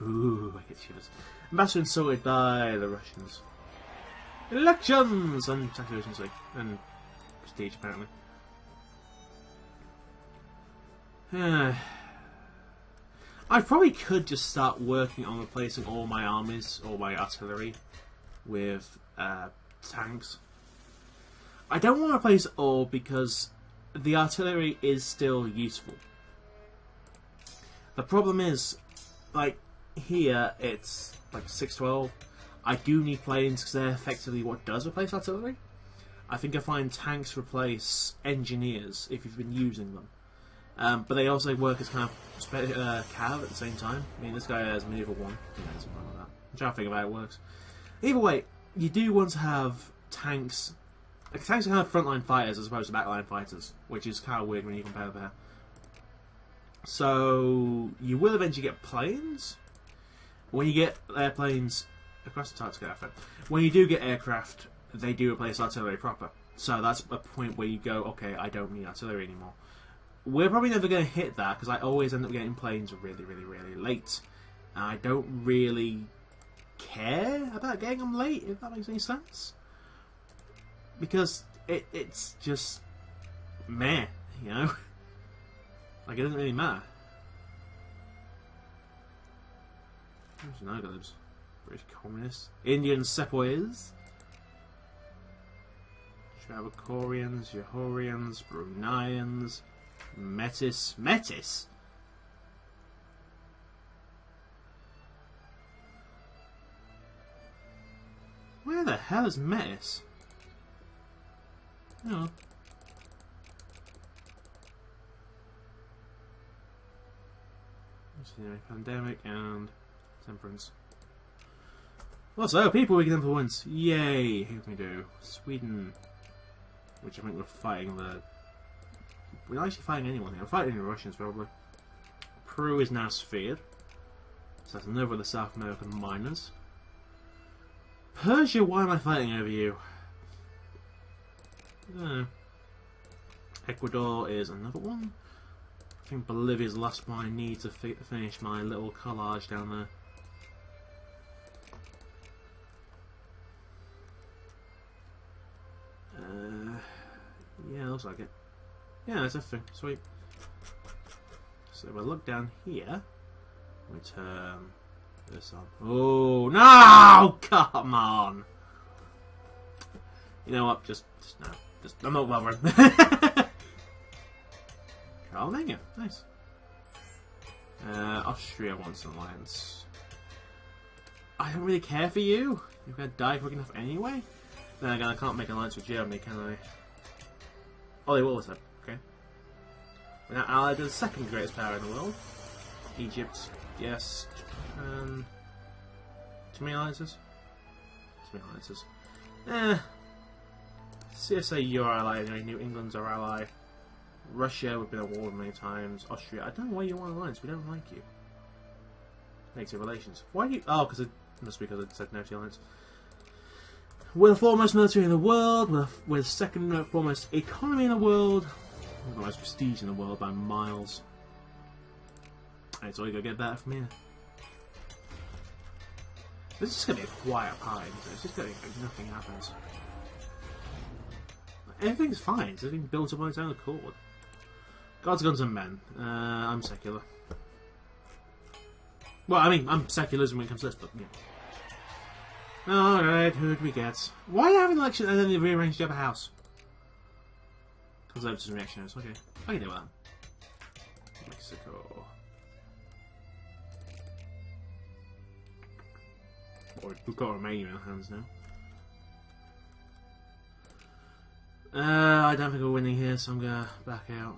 Ooh, I get shivers. Ambassador insulted by the Russians. Elections! And tax efficiency. And prestige, apparently. I probably could just start working on replacing all my armies, or my artillery, with tanks. I don't want to replace it all because the artillery is still useful. The problem is, like, here it's like 612. I do need planes because they're effectively what does replace artillery. I think I find tanks replace engineers if you've been using them. But they also work as kind of cav at the same time. I mean, this guy has maneuver 1. Yeah, something like that. I'm trying to think of how it works. Either way, you do want to have tanks. Like, tanks are kind of frontline fighters as opposed to backline fighters, which is kind of weird when you compare the pair. So you will eventually get planes. When you get airplanes across the Antarctica, when you do get aircraft, they do replace artillery proper. So that's a point where you go, okay, I don't need artillery anymore. We're probably never going to hit that because I always end up getting planes really, really, really late. And I don't really care about getting them late, if that makes any sense. Because it's just meh, you know? Like, it doesn't really matter. There's Nagalibs. British Communists. Indian Sepoys. Travakorians, Johorians, Bruneians, Metis. Metis? Where the hell is Metis? Oh. Pandemic and temperance. Well, so people we can influence. Yay! Who can we do? Sweden. Which I think we're fighting the... We're not actually fighting anyone here. We're fighting the Russians, probably. Peru is now sphered. So that's another of the South American miners. Persia, why am I fighting over you? I don't know. Ecuador is another one. I think Bolivia's the last one I need to finish my little collage down there. Yeah, looks like it. Yeah, that's everything. Sweet. So if I look down here, we turn this on. Oh no! Come on! You know what? Just no. I'm not bothering. Romania, nice. Austria wants an alliance. I don't really care for you. You're gonna die quick enough anyway. Then again, I can't make an alliance with Germany, can I? Oh, they will, said. Okay. We're now allied to the second greatest power in the world. Egypt, yes. Japan. Too many alliances? Too many alliances. CSA, you're our ally. New England's our ally. Russia, we've been at war many times. Austria, I don't know why you want an alliance. We don't like you. Negative relations. Why do you... Oh, because it must be because it said no to alliance. We're the foremost military in the world. We're the second foremost economy in the world. We're the most prestige in the world by miles. And it's only going to get better from here. This is just going to be a quiet pie, isn't it? It's just going to be like nothing happens. Everything's fine. It's everything built up on its own accord. Gods, guns, and men. I'm secular. Well, I mean, I'm secularism when it comes to this, but yeah. Alright, who do we get? Why are you having an election and then they rearranged the other house? Conservatives and reactionaries. Okay, I can deal with that. Mexico. Boy, we've got Romania in our hands now. I don't think we're winning here, so I'm gonna back out.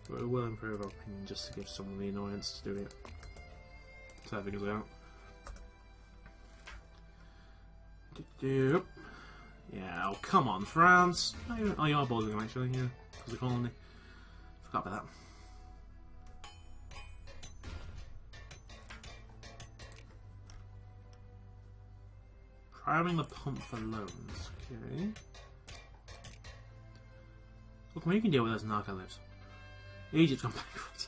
But we will improve our opinion just to give someone the annoyance to do it. So that figures out. Yeah, oh come on, France! Oh, you are bothering them actually, yeah. Because of the colony. Forgot about that. Priming the pump for loans. Okay. Look, we can deal with those narco lives. Egypt's gone bankrupt.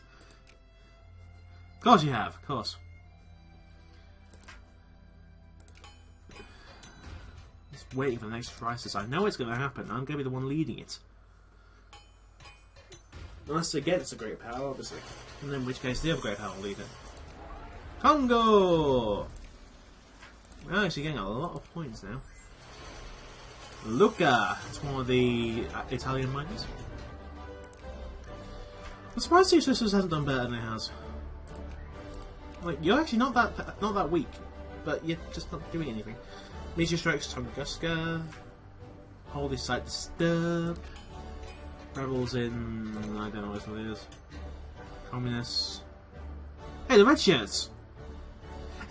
Of course you have, of course. Just waiting for the next crisis. I know it's going to happen. I'm going to be the one leading it. Unless again it's a great power, obviously. And in which case the other great power will lead it. Congo! We're actually getting a lot of points now. Lucca! It's one of the Italian miners. I'm surprised Two Sisters hasn't done better than it has. Like, you're actually not that weak, but you're just not doing anything. Meteor Strikes Tunguska. Holy Site Disturbed. Rebels in... I don't know what it is. Communists. Hey, the red shirts!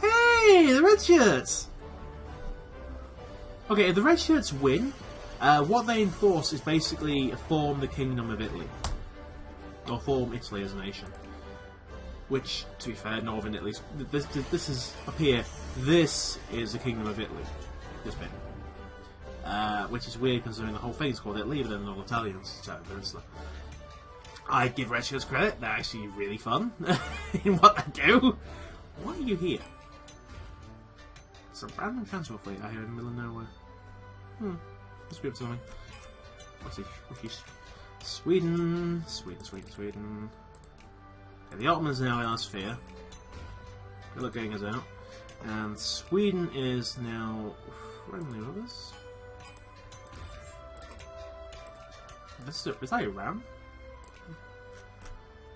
Hey, the red shirts! Okay, if the red shirts win, what they enforce is basically form the Kingdom of Italy. Or form Italy as a nation. Which, to be fair, Northern Italy... This is... Up here, this is the Kingdom of Italy. This bit. Which is weird considering the whole thing's called Italy, but then all Italians. So, I give Red Shirts credit, they're actually really fun in what they do. Why are you here? It's a random transport fleet out here in the middle of nowhere. Must be up to something. What's he? Sweden. Okay, the Ottomans are now in our sphere. Good luck getting us out. And Sweden is now friendly with us. Is that Iran?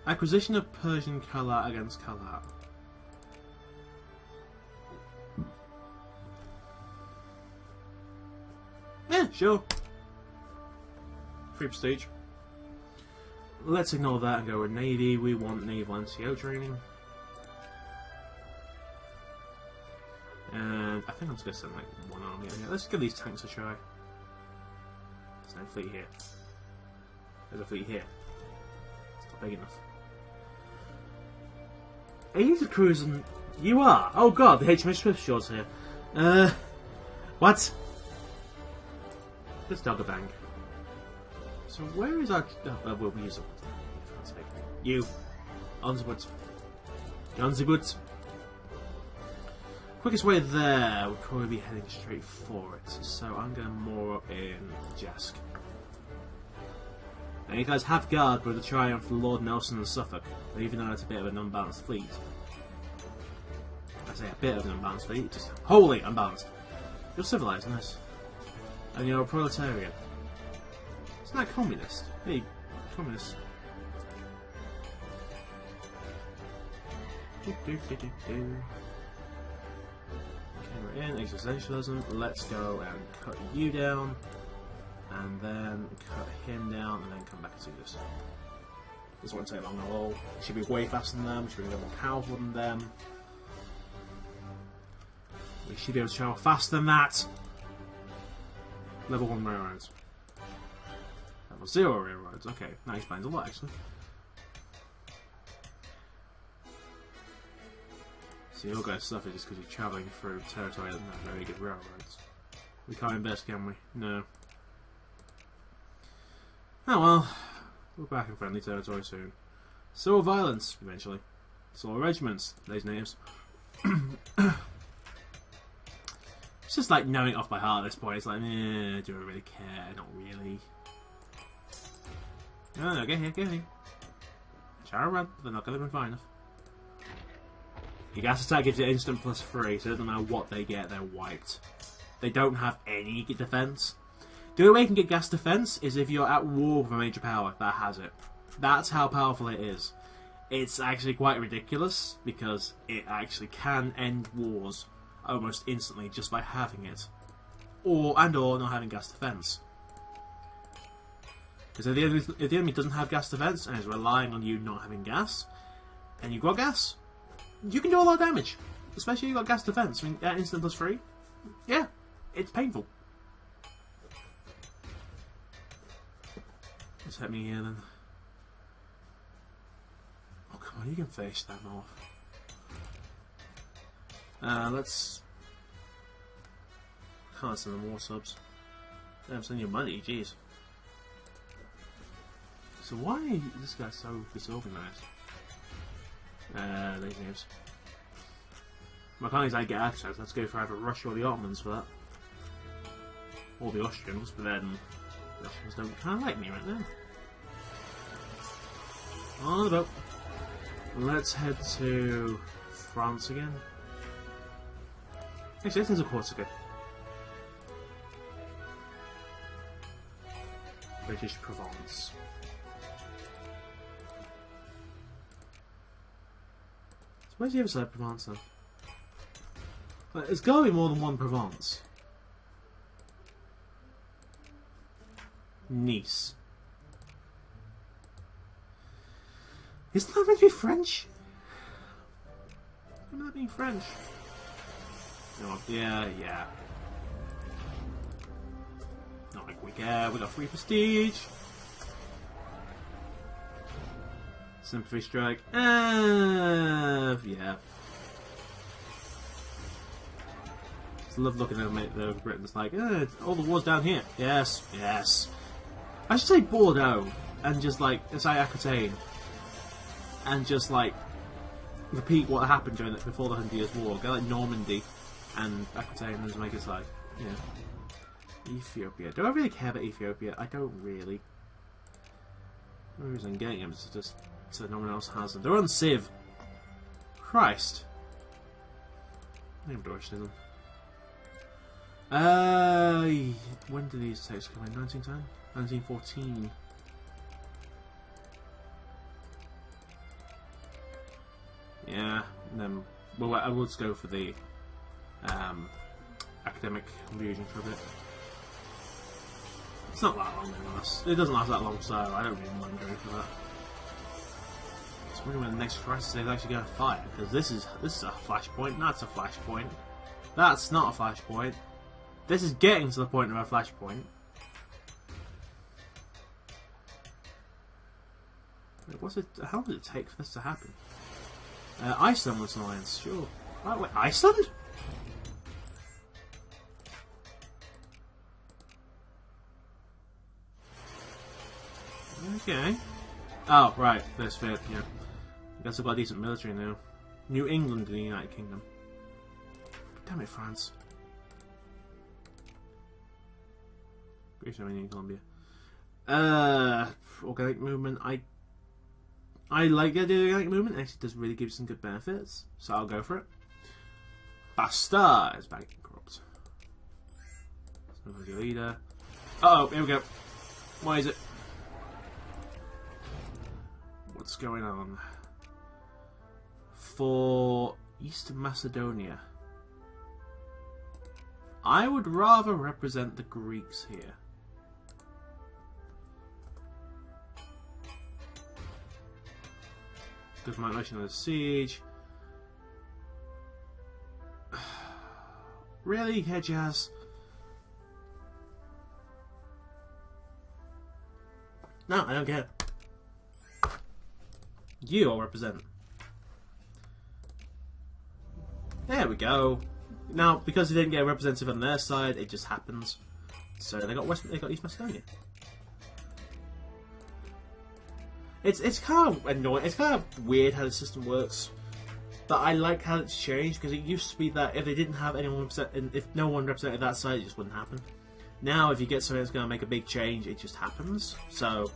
Acquisition of Persian Kalat against Kalat. Yeah, sure. Free prestige. Let's ignore that and go with Navy. We want naval NCO training. And I think I'm just going to send like one army in here. Let's give these tanks a try. There's no fleet here. There's a fleet here. It's not big enough. Are you the cruising? You are? Oh god, the HMS Swiftshore's here. What? Let's dog a bang. So where is our... Oh, we'll use it. You. Onzibut. Onzibut. Quickest way there would probably be heading straight for it. So I'm going more up in Jask. Now you guys have guard with the Triumph, Lord Nelson and Suffolk, even though it's a bit of an unbalanced fleet. I say a bit of an unbalanced fleet, just wholly unbalanced. You're civilized, nice. And you're a proletarian. Isn't that communist? Hey, communist. Okay, we're in existentialism. Let's go and cut you down. And then cut him down, and then come back and do this. This won't take long at all. Should be way faster than them, should be a bit more powerful than them. We should be able to travel faster than that. Level 1 railroads. Level 0 railroads. Okay, that explains a lot actually. So your guys suffer just because you're travelling through territory that doesn't have very good railroads. We can't invest, can we? No. Oh well, we're back in friendly territory soon. Civil violence, eventually. Civil regiments, those natives. It's just like knowing it off by heart at this point. It's like, do I really care? Not really. No, get here, get here. Try to run, they're not going to be fine enough. Your gas attack gives you instant +3, so it doesn't matter what they get, they're wiped. They don't have any defense. The only way you can get gas defense is if you're at war with a major power that has it. That's how powerful it is. It's actually quite ridiculous because it actually can end wars almost instantly just by having it, or not having gas defense. Because if the enemy doesn't have gas defense and is relying on you not having gas, and you've got gas, you can do a lot of damage. Especially if you've got gas defense. I mean, that instant +3, yeah, it's painful. Just hit me here then. Oh come on, you can finish them off. Let's... Can't send them more subs. I'm sending you money, jeez. So why is this guy so disorganized? These names. My can't exactly get access. Let's go for either Russia or the Ottomans for that. Or the Austrians, but then the Austrians don't kind of like me right now. On the boat. Let's head to France again. Actually, this is a Corsica. British Provence. So where's the other side of Provence then? Well, it's got to be more than one Provence. Nice. Isn't that meant to be French? Isn't that being French? Oh, yeah. Not like we care, we got free prestige. Sympathy strike. Yeah. Just love looking at the Britons like, all the war's down here. Yes. I should say Bordeaux and just like say Aquitaine. And just like repeat what happened during before the 100 Years' War. Go like Normandy and Aquitaine and just make it like, Ethiopia. Do I really care about Ethiopia? I don't really. The reason I'm getting them is just so no one else has them. They're on Civ. Christ. Name Deutschism. When did these tapes come in? 1910? 1914. Yeah, and then well, I would go for the academic confusion for a bit. It's not that long, it doesn't last that long, so I don't really mind going for that. Just wondering when the next crisis is actually going to fire, because this is a flashpoint. That's a flashpoint. That's not a flashpoint. This is getting to the point of a flashpoint. Wait, how long does it take for this to happen? Iceland was an alliance, sure. Oh, wait, Iceland? Okay. Oh, right, that's fair, yeah. I guess I've got a decent military now. New England and the United Kingdom. Damn it, France. British Armenia and Colombia. Organic movement, I like the idea of the organic movement. It actually does really give some good benefits, so I'll go for it. Basta is bankrupt. Your leader. Uh oh, here we go. Why is it? What's going on? For Eastern Macedonia, I would rather represent the Greeks here. Because my nation of the siege. Really, Hejaz? No, I don't care. You all represent. There we go. Now, because they didn't get a representative on their side, it just happens. So they got East Macedonia. It's kind of annoying. It's kind of weird how the system works, but I like how it's changed because it used to be that if they didn't have anyone if no one represented that side, it just wouldn't happen. Now, if you get something that's going to make a big change, it just happens. So,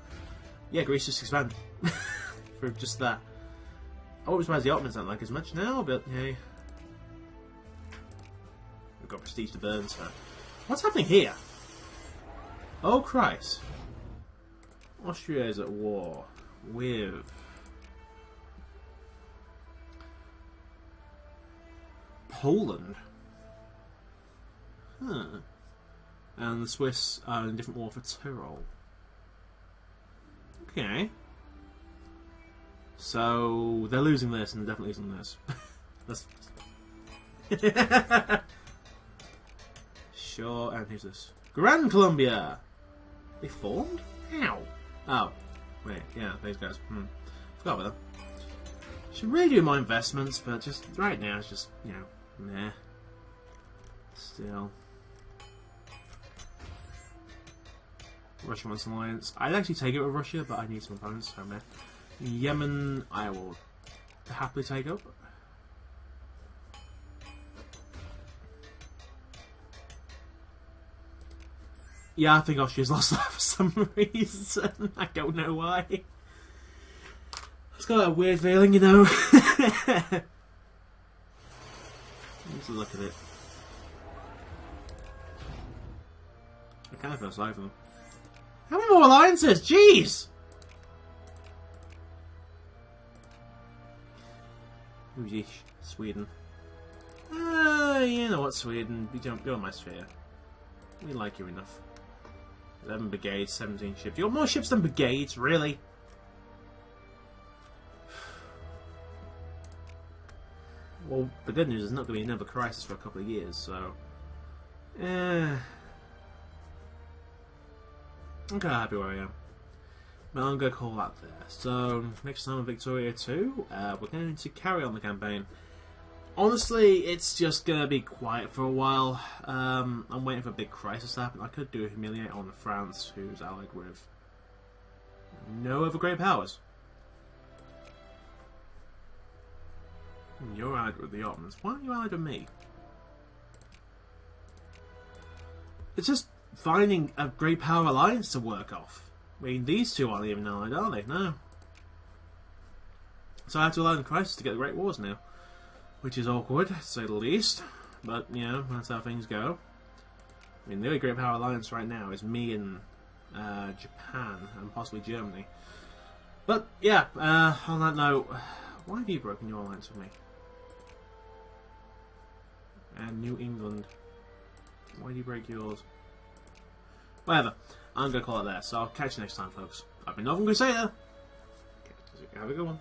yeah, Greece just expanded for just that. I was surprised the Ottomans don't like as much now, but hey, we've got prestige to burn. So, what's happening here? Oh Christ! Austria is at war with Poland. Huh. And the Swiss are in a different war for Tyrol. Okay. So they're losing this and they're definitely losing this. That's sure, and who's this? Gran Colombia! They formed? How? Oh. Wait, yeah, those guys. Forgot about them. Should really do more investments, but just right now it's just, you know, meh. Still. Russia wants an alliance. I'd actually take it with Russia, but I need some opponents, so meh. Yemen, I will to happily take up. Yeah, I think Austria's lost that for some reason. I don't know why. It's got that weird feeling, you know. Let's look at it. I kind of feel sorry for them. How many more alliances? Jeez! Who's ish? Sweden. You know what, Sweden? You're on my sphere. We like you enough. 11 brigades, 17 ships. You got more ships than brigades, really? Well, the good news is there's not going to be another crisis for a couple of years, so... I'm kind of happy where I am. But I'm going to call that there. So, next time on Victoria 2, we're going to carry on the campaign. Honestly, it's just going to be quiet for a while. I'm waiting for a big crisis to happen. I could do a humiliate on France, who's allied with no other great powers. You're allied with the Ottomans. Why aren't you allied with me? It's just finding a great power alliance to work off. I mean, these two aren't even allied, are they? No. So I have to allow the crisis to get the Great Wars now. Which is awkward, to say the least. But, you know, that's how things go. I mean, the only great power alliance right now is me and Japan, and possibly Germany. But, yeah, on that note, why have you broken your alliance with me? And New England. Why did you break yours? Whatever. I'm going to call it there, so I'll catch you next time, folks. I've been Northern Crusader. Have a good one.